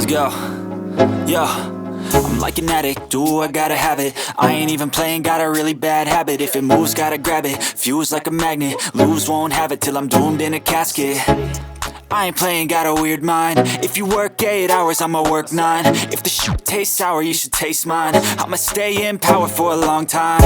Let's go. Yo, I'm like an addict, do I gotta have it. I ain't even playing, got a really bad habit. If it moves, gotta grab it, fuse like a magnet. Lose, won't have it till I'm doomed in a casket. I ain't playing, got a weird mind. If you work 8 hours, I'ma work 9. If the shit tastes sour, you should taste mine. I'ma stay in power for a long time.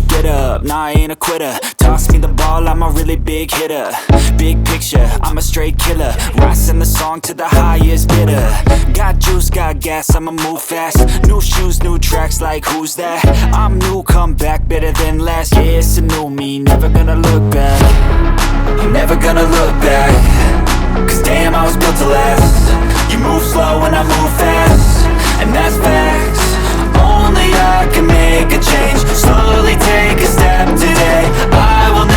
Get up, nah, I ain't a quitter. Toss me the ball, I'm a really big hitter. Big picture, I'm a straight killer. Rising the song to the highest bidder. Got juice, got gas, I'ma move fast. New shoes, new tracks, like who's that? I'm new, come back, better than last. Yeah, it's a new me, never gonna look back. I'm never gonna look back. Cause damn, I was built to last. You move slow and I move fast, and that's facts. Only I can make a change. Slowly take a step today. I will